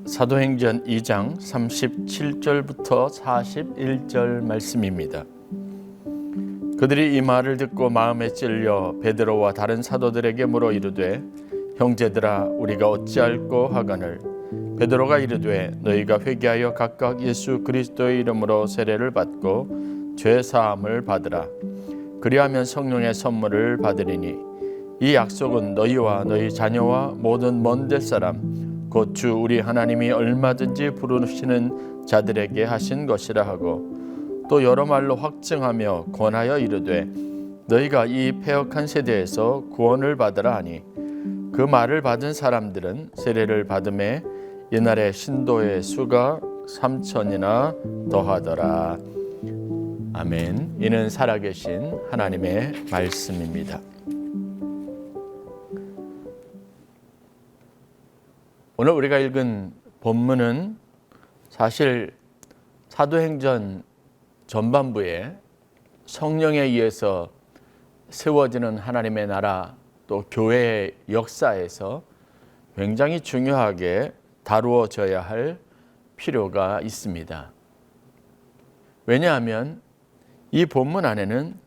사도행전 2장 37절부터 41절 말씀입니다. 그들이 이 말을 듣고 마음에 찔려 베드로와 다른 사도들에게 물어 이르되 형제들아 우리가 어찌할꼬 하거늘 베드로가 이르되 너희가 회개하여 각각 예수 그리스도의 이름으로 세례를 받고 죄 사함을 받으라. 그리하면 성령의 선물을 받으리니 이 약속은 너희와 너희 자녀와 모든 먼 데 사람 곧 주 우리 하나님이 얼마든지 부르시는 자들에게 하신 것이라 하고 또 여러 말로 확증하며 권하여 이르되 너희가 이 패역한 세대에서 구원을 받으라 하니 그 말을 받은 사람들은 세례를 받음에 이날의 신도의 수가 3,000이나 더하더라. 아멘. 이는 살아계신 하나님의 말씀입니다. 오늘 우리가 읽은 본문은 사실 사도행전 전반부에 성령에 의해서 세워지는 하나님의 나라 또 교회의 역사에서 굉장히 중요하게 다루어져야 할 필요가 있습니다. 왜냐하면 이 본문 안에는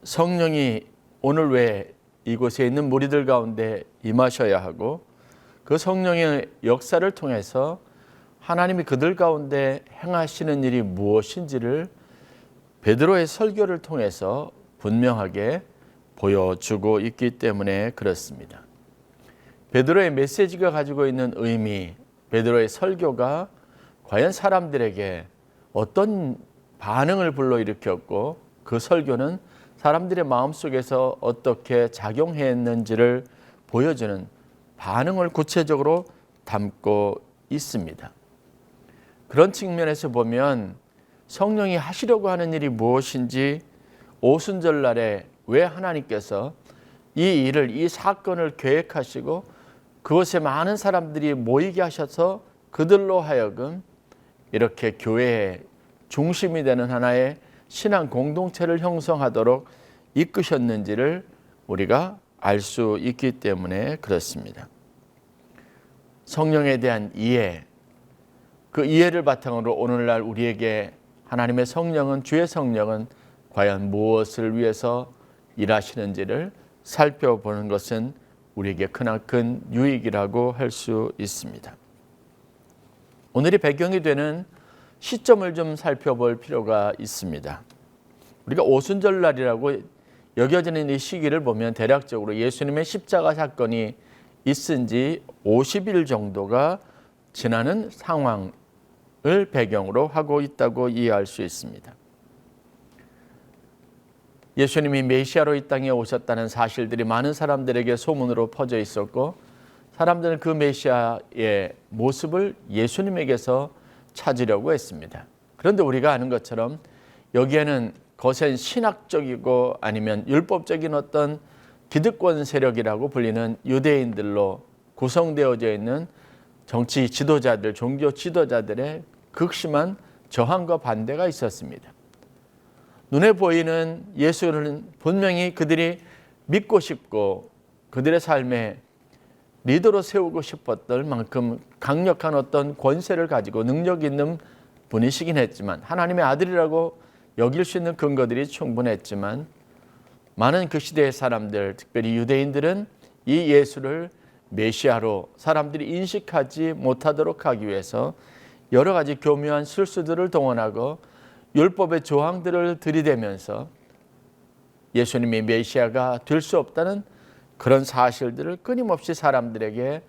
성령이 오늘 왜 이곳에 있는 무리들 가운데 임하셔야 하고 그 성령의 역사를 통해서 하나님이 그들 가운데 행하시는 일이 무엇인지를 베드로의 설교를 통해서 분명하게 보여주고 있기 때문에 그렇습니다. 베드로의 메시지가 가지고 있는 의미, 베드로의 설교가 과연 사람들에게 어떤 반응을 불러일으켰고 그 설교는 사람들의 마음속에서 어떻게 작용했는지를 보여주는 반응을 구체적으로 담고 있습니다. 그런 측면에서 보면 성령이 하시려고 하는 일이 무엇인지 오순절날에 왜 하나님께서 이 일을, 이 사건을 계획하시고 그곳에 많은 사람들이 모이게 하셔서 그들로 하여금 이렇게 교회의 중심이 되는 하나의 신앙 공동체를 형성하도록 이끄셨는지를 우리가 알 수 있기 때문에 그렇습니다. 성령에 대한 이해, 그 이해를 바탕으로 오늘날 우리에게 하나님의 성령은, 주의 성령은 과연 무엇을 위해서 일하시는지를 살펴보는 것은 우리에게 크나큰 유익이라고 할 수 있습니다. 오늘이 배경이 되는 시점을 좀 살펴볼 필요가 있습니다. 우리가 오순절날이라고 여겨지는 이 시기를 보면 대략적으로 예수님의 십자가 사건이 있은 지 50일 정도가 지나는 상황을 배경으로 하고 있다고 이해할 수 있습니다. 예수님이 메시아로 이 땅에 오셨다는 사실들이 많은 사람들에게 소문으로 퍼져 있었고 사람들은 그 메시아의 모습을 예수님에게서 찾으려고 했습니다. 그런데 우리가 아는 것처럼 여기에는 거센 신학적이고 아니면 율법적인 어떤 기득권 세력이라고 불리는 유대인들로 구성되어져 있는 정치 지도자들, 종교 지도자들의 극심한 저항과 반대가 있었습니다. 눈에 보이는 예수는 분명히 그들이 믿고 싶고 그들의 삶에 리더로 세우고 싶었던 만큼 강력한 어떤 권세를 가지고 능력 있는 분이시긴 했지만 하나님의 아들이라고 여길 수 있는 근거들이 충분했지만 많은 그 시대의 사람들, 특별히 유대인들은 이 예수를 메시아로 사람들이 인식하지 못하도록 하기 위해서 여러 가지 교묘한 술수들을 동원하고 율법의 조항들을 들이대면서 예수님이 메시아가 될 수 없다는 그런 사실들을 끊임없이 사람들에게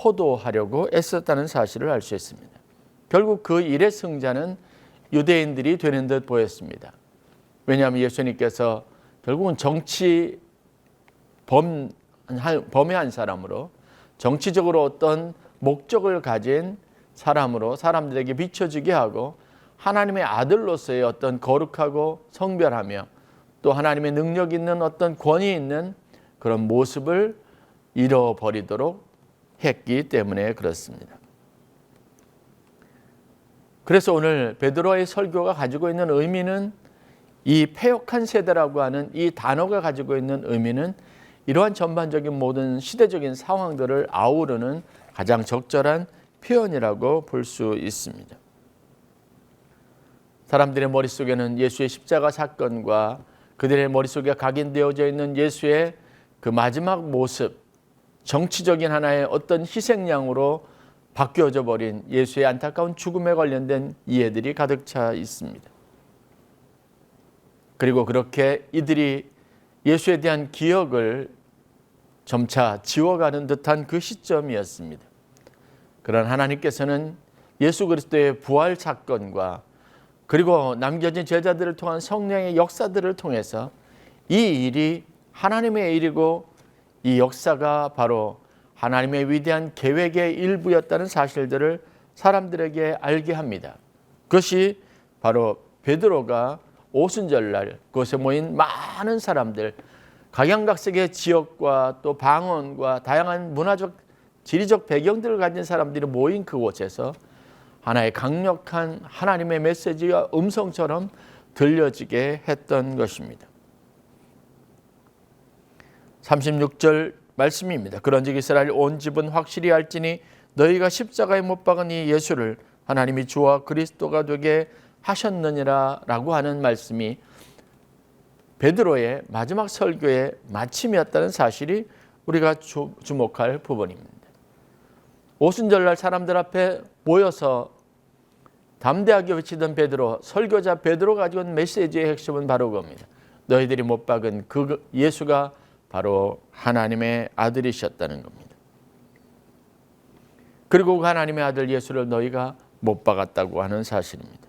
호도하려고 애썼다는 사실을 알 수 있습니다. 결국 그 일의 승자는 유대인들이 되는 듯 보였습니다. 왜냐하면 예수님께서 결국은 정치 범의 한 사람으로 정치적으로 어떤 목적을 가진 사람으로 사람들에게 비춰지게 하고 하나님의 아들로서의 어떤 거룩하고 성별하며 또 하나님의 능력 있는 어떤 권위 있는 그런 모습을 잃어버리도록 했기 때문에 그렇습니다. 그래서 오늘 베드로의 설교가 가지고 있는 의미는 이 패역한 세대라고 하는 이 단어가 가지고 있는 의미는 이러한 전반적인 모든 시대적인 상황들을 아우르는 가장 적절한 표현이라고 볼 수 있습니다. 사람들의 머릿속에는 예수의 십자가 사건과 그들의 머릿속에 각인되어져 있는 예수의 그 마지막 모습, 정치적인 하나의 어떤 희생양으로 바뀌어져 버린 예수의 안타까운 죽음에 관련된 이해들이 가득 차 있습니다. 그리고 그렇게 이들이 예수에 대한 기억을 점차 지워가는 듯한 그 시점이었습니다. 그러나 하나님께서는 예수 그리스도의 부활 사건과 그리고 남겨진 제자들을 통한 성령의 역사들을 통해서 이 일이 하나님의 일이고 이 역사가 바로 하나님의 위대한 계획의 일부였다는 사실들을 사람들에게 알게 합니다. 그것이 바로 베드로가 오순절날 그곳에 모인 많은 사람들, 각양각색의 지역과 또 방언과 다양한 문화적, 지리적 배경들을 가진 사람들이 모인 그곳에서 하나의 강력한 하나님의 메시지가 음성처럼 들려지게 했던 것입니다. 36절 말씀입니다. 그런즉 이스라엘 온 집은 확실히 알지니 너희가 십자가에 못 박은 이 예수를 하나님이 주와 그리스도가 되게 하셨느니라 라고 하는 말씀이 베드로의 마지막 설교의 마침이었다는 사실이 우리가 주목할 부분입니다. 오순절날 사람들 앞에 모여서 담대하게 외치던 베드로, 설교자 베드로가 가지고 온 메시지의 핵심은 바로 그겁니다. 너희들이 못 박은 그 예수가 바로 하나님의 아들이셨다는 겁니다. 그리고 그 하나님의 아들 예수를 너희가 못 박았다고 하는 사실입니다.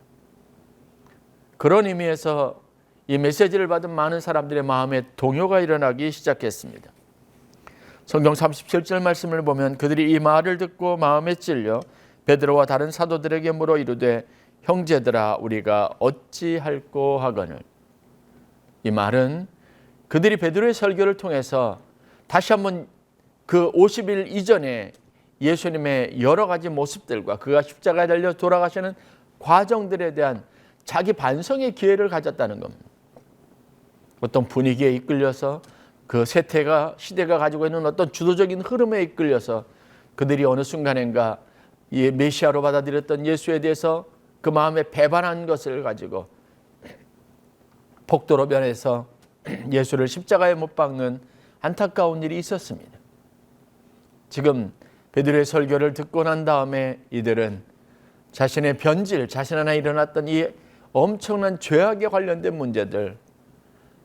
그런 의미에서 이 메시지를 받은 많은 사람들의 마음에 동요가 일어나기 시작했습니다. 성경 37절 말씀을 보면 그들이 이 말을 듣고 마음에 찔려 베드로와 다른 사도들에게 물어 이르되 형제들아 우리가 어찌할꼬 하거늘. 이 말은 그들이 베드로의 설교를 통해서 다시 한번 그 50일 이전에 예수님의 여러 가지 모습들과 그가 십자가에 달려 돌아가시는 과정들에 대한 자기 반성의 기회를 가졌다는 겁니다. 어떤 분위기에 이끌려서 그 시대가 가지고 있는 어떤 주도적인 흐름에 이끌려서 그들이 어느 순간인가 이 메시아로 받아들였던 예수에 대해서 그 마음에 배반한 것을 가지고 폭도로 변해서 예수를 십자가에 못 박는 안타까운 일이 있었습니다. 지금 베드로의 설교를 듣고 난 다음에 이들은 자신의 변질, 자신 안에 일어났던 이 엄청난 죄악에 관련된 문제들,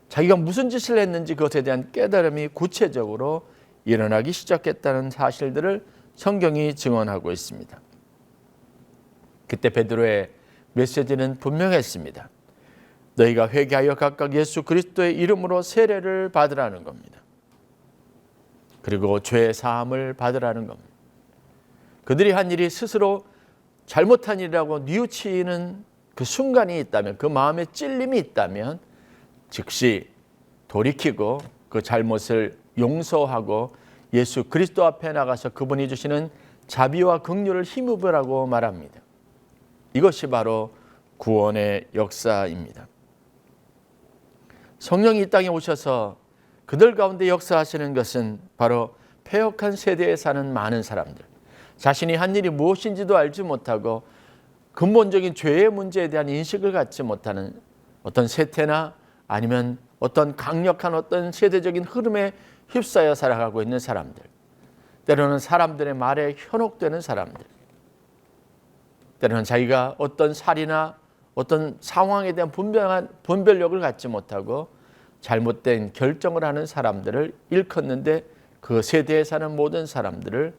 자기가 무슨 짓을 했는지 그것에 대한 깨달음이 구체적으로 일어나기 시작했다는 사실들을 성경이 증언하고 있습니다. 그때 베드로의 메시지는 분명했습니다. 너희가 회개하여 각각 예수 그리스도의 이름으로 세례를 받으라는 겁니다. 그리고 죄 사함을 받으라는 겁니다. 그들이 한 일이 스스로 잘못한 일이라고 뉘우치는 그 순간이 있다면, 그 마음에 찔림이 있다면 즉시 돌이키고 그 잘못을 용서하고 예수 그리스도 앞에 나가서 그분이 주시는 자비와 긍휼을 힘입으라고 말합니다. 이것이 바로 구원의 역사입니다. 성령이 이 땅에 오셔서 그들 가운데 역사하시는 것은 바로 패역한 세대에 사는 많은 사람들, 자신이 한 일이 무엇인지도 알지 못하고 근본적인 죄의 문제에 대한 인식을 갖지 못하는 어떤 세태나 아니면 어떤 강력한 어떤 세대적인 흐름에 휩싸여 살아가고 있는 사람들, 때로는 사람들의 말에 현혹되는 사람들, 때로는 자기가 어떤 살이나 어떤 상황에 대한 분별력을 갖지 못하고 잘못된 결정을 하는 사람들을 일컫는데, 그 세대에 사는 모든 사람들을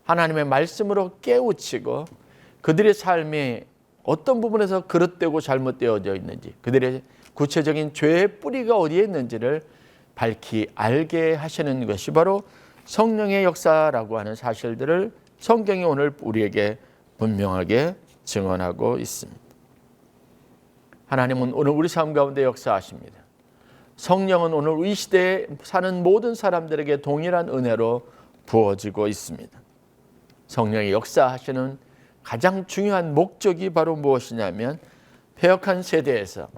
하나님의 말씀으로 깨우치고 그들의 삶이 어떤 부분에서 그릇되고 잘못되어져 있는지, 그들의 구체적인 죄의 뿌리가 어디에 있는지를 밝히 알게 하시는 것이 바로 성령의 역사라고 하는 사실들을 성경이 오늘 우리에게 분명하게 증언하고 있습니다. 하나님은 오늘 우리 삶 가운데 역사하십니다. 성령은 오늘 이 시대에 사는 모든 사람들에게 동일한 은혜로 부어지고 있습니다. 성령이 역사하시는 가장 중요한 목적이 바로 무엇이냐면, 패역한 세대에서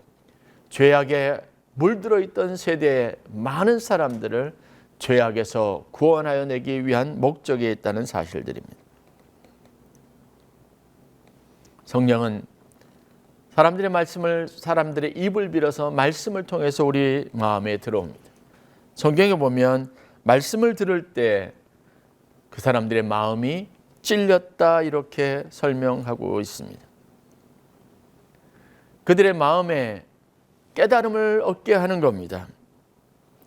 죄악에 물들어 있던 세대의 많은 사람들을 죄악에서 구원하여 내기 위한 목적에 있다는 사실들입니다. 성령은 사람들의 말씀을 사람들의 입을 빌어서 말씀을 통해서 우리 마음에 들어옵니다. 성경에 보면 말씀을 들을 때 그 사람들의 마음이 찔렸다 이렇게 설명하고 있습니다. 그들의 마음에 깨달음을 얻게 하는 겁니다.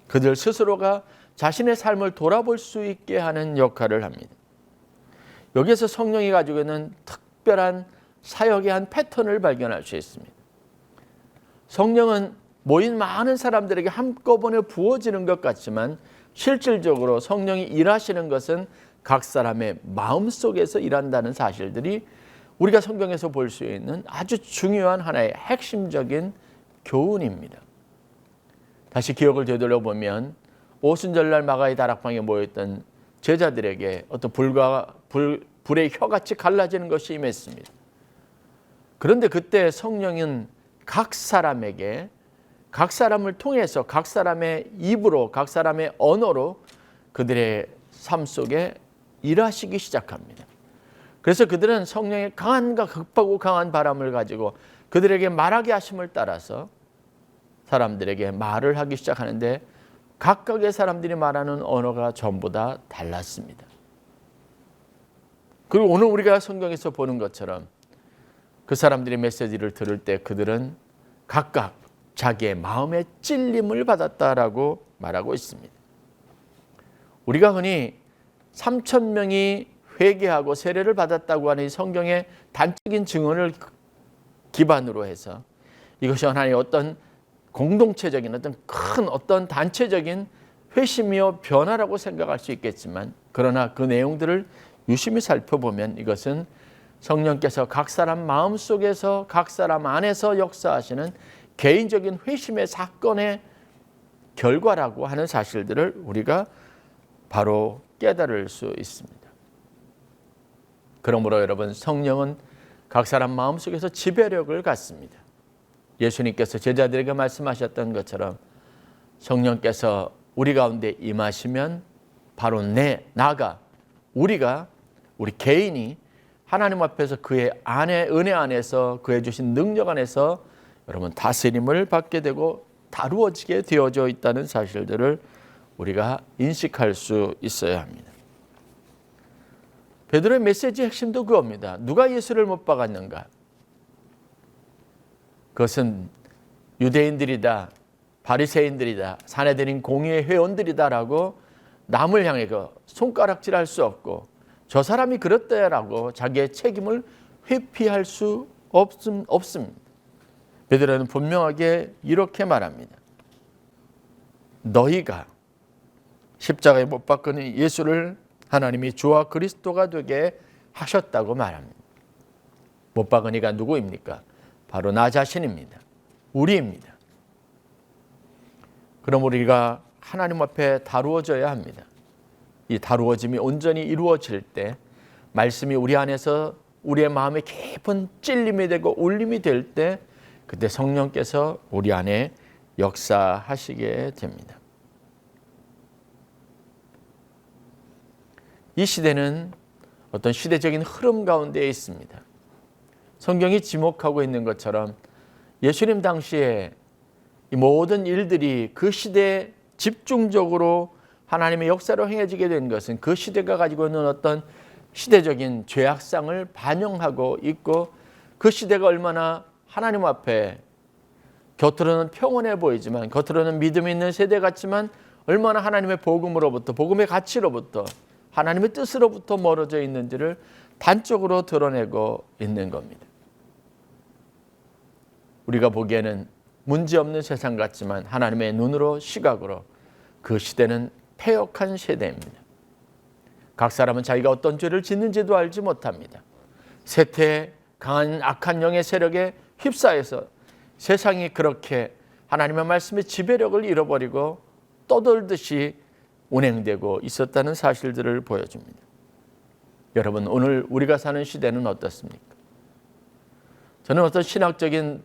그들 스스로가 자신의 삶을 돌아볼 수 있게 하는 역할을 합니다. 여기에서 성령이 가지고 있는 특별한 사역의 한 패턴을 발견할 수 있습니다. 성령은 모인 많은 사람들에게 한꺼번에 부어지는 것 같지만 실질적으로 성령이 일하시는 것은 각 사람의 마음속에서 일한다는 사실들이 우리가 성경에서 볼 수 있는 아주 중요한 하나의 핵심적인 교훈입니다. 다시 기억을 되돌려보면 오순절날 마가의 다락방에 모였던 제자들에게 어떤 불의 혀같이 갈라지는 것이 임했습니다. 그런데 그때 성령은 각 사람에게 각 사람을 통해서 각 사람의 입으로 각 사람의 언어로 그들의 삶 속에 일하시기 시작합니다. 그래서 그들은 성령의 강한과 극하고 강한 바람을 가지고 그들에게 말하게 하심을 따라서 사람들에게 말을 하기 시작하는데 각각의 사람들이 말하는 언어가 전부 다 달랐습니다. 그리고 오늘 우리가 성경에서 보는 것처럼 그 사람들의 메시지를 들을 때 그들은 각각 자기의 마음의 찔림을 받았다라고 말하고 있습니다. 우리가 흔히 3,000명이 회개하고 세례를 받았다고 하는 이 성경의 단적인 증언을 기반으로 해서 이것이 하나의 어떤 공동체적인 어떤 단체적인 회심이요 변화라고 생각할 수 있겠지만 그러나 그 내용들을 유심히 살펴보면 이것은 성령께서 각 사람 마음속에서 각 사람 안에서 역사하시는 개인적인 회심의 사건의 결과라고 하는 사실들을 우리가 바로 깨달을 수 있습니다. 그러므로 여러분 성령은 각 사람 마음속에서 지배력을 갖습니다. 예수님께서 제자들에게 말씀하셨던 것처럼 성령께서 우리 가운데 임하시면 바로 우리 개인이 하나님 앞에서 그의 은혜 안에서 그의 주신 능력 안에서 여러분 다스림을 받게 되고 다루어지게 되어져 있다는 사실들을 우리가 인식할 수 있어야 합니다. 베드로의 메시지의 핵심도 그겁니다. 누가 예수를 못 박았는가? 그것은 유대인들이다, 바리새인들이다, 사내들인 공의의 회원들이다라고 남을 향해 손가락질할 수 없고 저 사람이 그랬다라고 자기의 책임을 회피할 수 없습니다. 베드로는 분명하게 이렇게 말합니다. 너희가 십자가에 못 박은 예수를 하나님이 주와 그리스도가 되게 하셨다고 말합니다. 못 박은 이가 누구입니까? 바로 나 자신입니다. 우리입니다. 그럼 우리가 하나님 앞에 다루어져야 합니다. 이 다루어짐이 온전히 이루어질 때 말씀이 우리 안에서 우리의 마음에 깊은 찔림이 되고 울림이 될 때 그때 성령께서 우리 안에 역사하시게 됩니다. 이 시대는 어떤 시대적인 흐름 가운데에 있습니다. 성경이 지목하고 있는 것처럼 예수님 당시에 이 모든 일들이 그 시대에 집중적으로 하나님의 역사로 행해지게 된 것은 그 시대가 가지고 있는 어떤 시대적인 죄악상을 반영하고 있고 그 시대가 얼마나 하나님 앞에 겉으로는 평온해 보이지만 겉으로는 믿음이 있는 세대 같지만 얼마나 하나님의 복음으로부터 복음의 가치로부터 하나님의 뜻으로부터 멀어져 있는지를 단적으로 드러내고 있는 겁니다. 우리가 보기에는 문제없는 세상 같지만 하나님의 눈으로 시각으로 그 시대는 패역한 세대입니다. 각 사람은 자기가 어떤 죄를 짓는지도 알지 못합니다. 세태의 강한 악한 영의 세력에 휩싸여서 세상이 그렇게 하나님의 말씀의 지배력을 잃어버리고 떠돌듯이 운행되고 있었다는 사실들을 보여줍니다. 여러분, 오늘 우리가 사는 시대는 어떻습니까? 저는 어떤 신학적인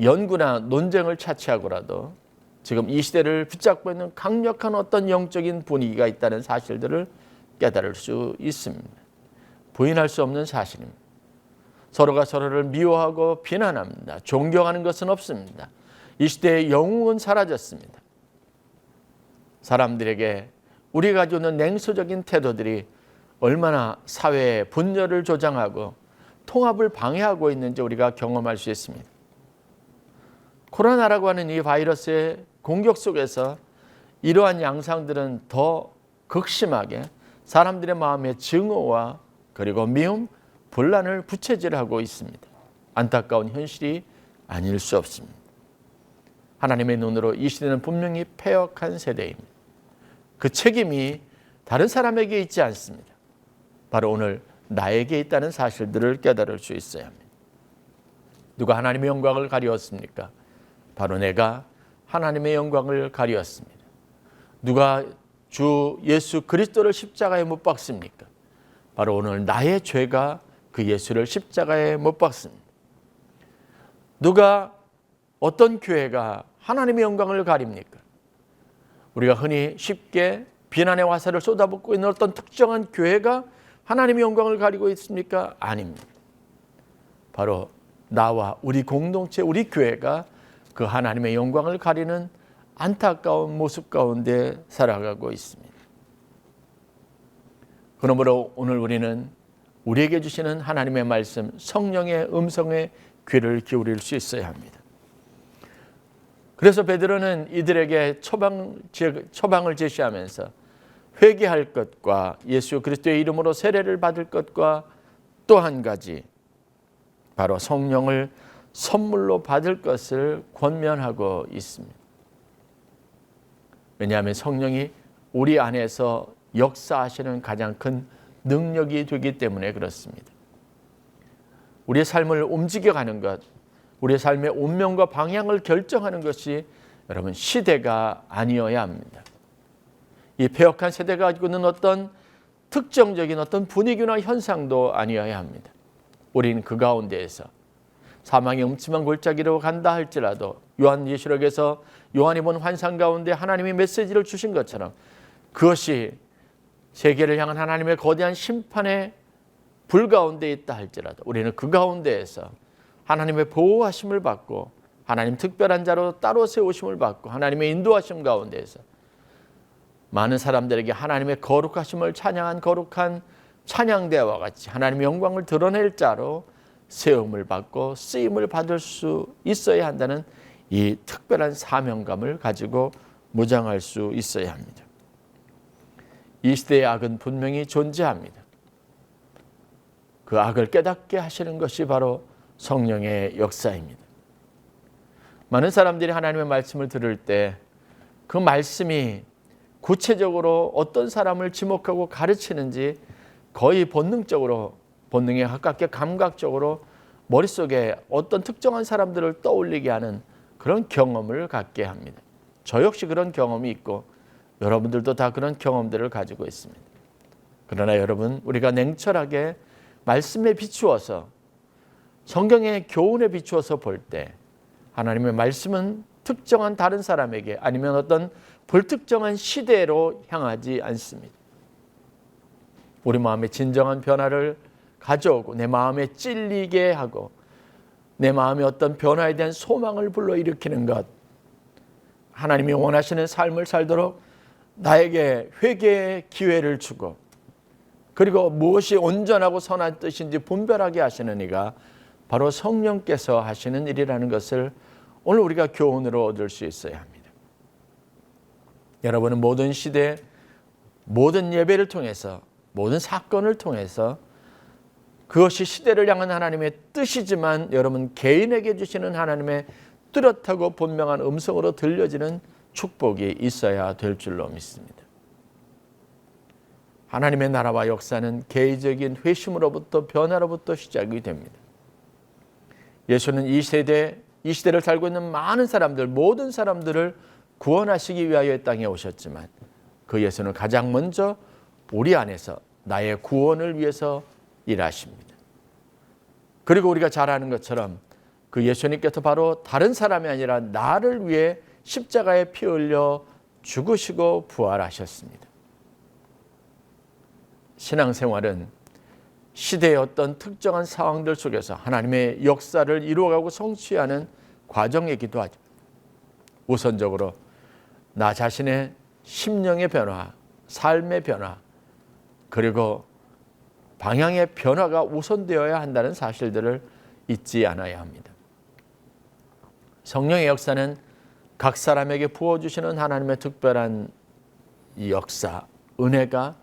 연구나 논쟁을 차치하고라도 지금 이 시대를 붙잡고 있는 강력한 어떤 영적인 분위기가 있다는 사실들을 깨달을 수 있습니다. 부인할 수 없는 사실입니다. 서로가 서로를 미워하고 비난합니다. 존경하는 것은 없습니다. 이 시대의 영웅은 사라졌습니다. 사람들에게 우리가 가지고 있는 냉소적인 태도들이 얼마나 사회의 분열을 조장하고 통합을 방해하고 있는지 우리가 경험할 수 있습니다. 코로나라고 하는 이 바이러스의 공격 속에서 이러한 양상들은 더 극심하게 사람들의 마음의 증오와 그리고 미움, 분란을 부채질하고 있습니다. 안타까운 현실이 아닐 수 없습니다. 하나님의 눈으로 이 시대는 분명히 패역한 세대입니다. 그 책임이 다른 사람에게 있지 않습니다. 바로 오늘 나에게 있다는 사실들을 깨달을 수 있어야 합니다. 누가 하나님의 영광을 가리웠습니까? 바로 내가 하나님의 영광을 가리웠습니다. 누가 주 예수 그리스도를 십자가에 못 박습니까? 바로 오늘 나의 죄가 그 예수를 십자가에 못 박습니다. 누가 어떤 교회가 하나님의 영광을 가립니까? 우리가 흔히 쉽게 비난의 화살을 쏟아붓고 있는 어떤 특정한 교회가 하나님의 영광을 가리고 있습니까? 아닙니다. 바로 나와 우리 공동체, 우리 교회가 그 하나님의 영광을 가리는 안타까운 모습 가운데 살아가고 있습니다. 그러므로 오늘 우리는 우리에게 주시는 하나님의 말씀, 성령의 음성에 귀를 기울일 수 있어야 합니다. 그래서 베드로는 이들에게 처방을 제시하면서 회개할 것과 예수 그리스도의 이름으로 세례를 받을 것과 또 한 가지 바로 성령을 선물로 받을 것을 권면하고 있습니다. 왜냐하면 성령이 우리 안에서 역사하시는 가장 큰 능력이 되기 때문에 그렇습니다. 우리의 삶을 움직여가는 것, 우리의 삶의 운명과 방향을 결정하는 것이 여러분 시대가 아니어야 합니다. 이 패역한 세대가 가지고 있는 어떤 특정적인 어떤 분위기나 현상도 아니어야 합니다. 우리는 그 가운데에서 사망의 음침한 골짜기로 간다 할지라도 요한계시록에서 요한이 본 환상 가운데 하나님이 메시지를 주신 것처럼 그것이 세계를 향한 하나님의 거대한 심판의 불 가운데 있다 할지라도 우리는 그 가운데에서 하나님의 보호하심을 받고 하나님 특별한 자로 따로 세우심을 받고 하나님의 인도하심 가운데에서 많은 사람들에게 하나님의 거룩하심을 찬양한 거룩한 찬양대와 같이 하나님의 영광을 드러낼 자로 세움을 받고 쓰임을 받을 수 있어야 한다는 이 특별한 사명감을 가지고 무장할 수 있어야 합니다. 이 시대의 악은 분명히 존재합니다. 그 악을 깨닫게 하시는 것이 바로 성령의 역사입니다. 많은 사람들이 하나님의 말씀을 들을 때 그 말씀이 구체적으로 어떤 사람을 지목하고 가르치는지 거의 본능적으로, 본능에 가깝게 감각적으로 머릿속에 어떤 특정한 사람들을 떠올리게 하는 그런 경험을 갖게 합니다. 저 역시 그런 경험이 있고 여러분들도 다 그런 경험들을 가지고 있습니다. 그러나 여러분, 우리가 냉철하게 말씀에 비추어서 성경의 교훈에 비추어서 볼 때 하나님의 말씀은 특정한 다른 사람에게 아니면 어떤 불특정한 시대로 향하지 않습니다. 우리 마음에 진정한 변화를 가져오고 내 마음에 찔리게 하고 내 마음에 어떤 변화에 대한 소망을 불러일으키는 것, 하나님이 원하시는 삶을 살도록 나에게 회개의 기회를 주고 그리고 무엇이 온전하고 선한 뜻인지 분별하게 하시는 이가 바로 성령께서 하시는 일이라는 것을 오늘 우리가 교훈으로 얻을 수 있어야 합니다. 여러분은 모든 시대, 모든 예배를 통해서, 모든 사건을 통해서 그것이 시대를 향한 하나님의 뜻이지만 여러분 개인에게 주시는 하나님의 뚜렷하고 분명한 음성으로 들려지는 축복이 있어야 될 줄로 믿습니다. 하나님의 나라와 역사는 개인적인 회심으로부터 변화로부터 시작이 됩니다. 예수는 이 시대를 살고 있는 많은 사람들, 모든 사람들을 구원하시기 위하여 이 땅에 오셨지만 그 예수는 가장 먼저 우리 안에서 나의 구원을 위해서 일하십니다. 그리고 우리가 잘 아는 것처럼 그 예수님께서 바로 다른 사람이 아니라 나를 위해 십자가에 피 흘려 죽으시고 부활하셨습니다. 신앙생활은 시대의 어떤 특정한 상황들 속에서 하나님의 역사를 이루어가고 성취하는 과정이기도 하죠. 우선적으로 나 자신의 심령의 변화, 삶의 변화, 그리고 방향의 변화가 우선되어야 한다는 사실들을 잊지 않아야 합니다. 성령의 역사는 각 사람에게 부어주시는 하나님의 특별한 이 역사, 은혜가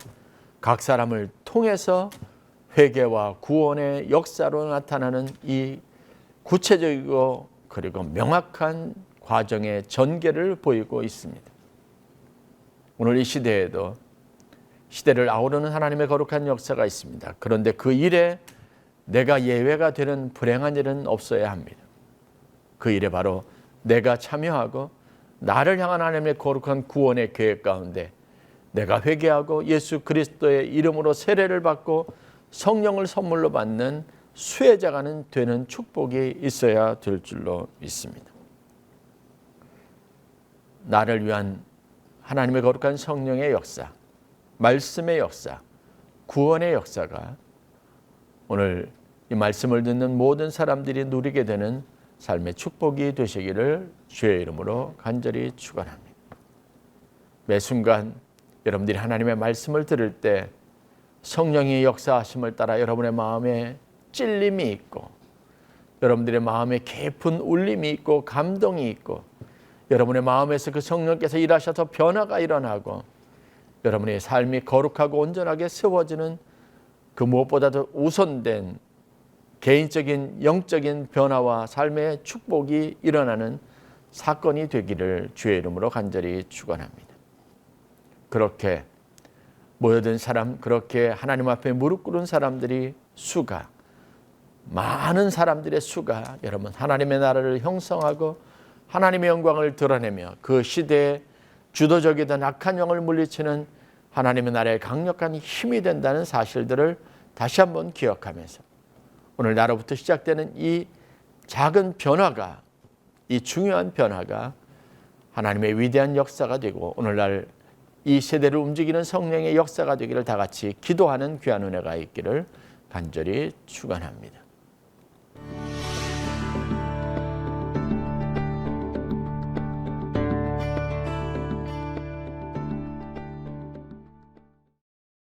각 사람을 통해서 회개와 구원의 역사로 나타나는 이 구체적이고 그리고 명확한 과정의 전개를 보이고 있습니다. 오늘 이 시대에도 시대를 아우르는 하나님의 거룩한 역사가 있습니다. 그런데 그 일에 내가 예외가 되는 불행한 일은 없어야 합니다. 그 일에 바로 내가 참여하고 나를 향한 하나님의 거룩한 구원의 계획 가운데 내가 회개하고 예수 그리스도의 이름으로 세례를 받고 성령을 선물로 받는 수혜자가 되는 축복이 있어야 될 줄로 믿습니다. 나를 위한 하나님의 거룩한 성령의 역사, 말씀의 역사, 구원의 역사가 오늘 이 말씀을 듣는 모든 사람들이 누리게 되는 삶의 축복이 되시기를 주의 이름으로 간절히 축원합니다. 매 순간 여러분들이 하나님의 말씀을 들을 때 성령의 역사하심을 따라 여러분의 마음에 찔림이 있고 여러분들의 마음에 깊은 울림이 있고 감동이 있고 여러분의 마음에서 그 성령께서 일하셔서 변화가 일어나고 여러분의 삶이 거룩하고 온전하게 세워지는 그 무엇보다도 우선된 개인적인 영적인 변화와 삶의 축복이 일어나는 사건이 되기를 주의 이름으로 간절히 축원합니다. 그렇게 모여든 사람, 그렇게 하나님 앞에 무릎 꿇은 사람들이 수가, 많은 사람들의 수가 여러분 하나님의 나라를 형성하고 하나님의 영광을 드러내며 그 시대에 주도적이던 악한 영을 물리치는 하나님의 나라의 강력한 힘이 된다는 사실들을 다시 한번 기억하면서 오늘 나로부터 시작되는 이 작은 변화가, 이 중요한 변화가 하나님의 위대한 역사가 되고 오늘날 이 세대를 움직이는 성령의 역사가 되기를 다 같이 기도하는 귀한 은혜가 있기를 간절히 축원합니다.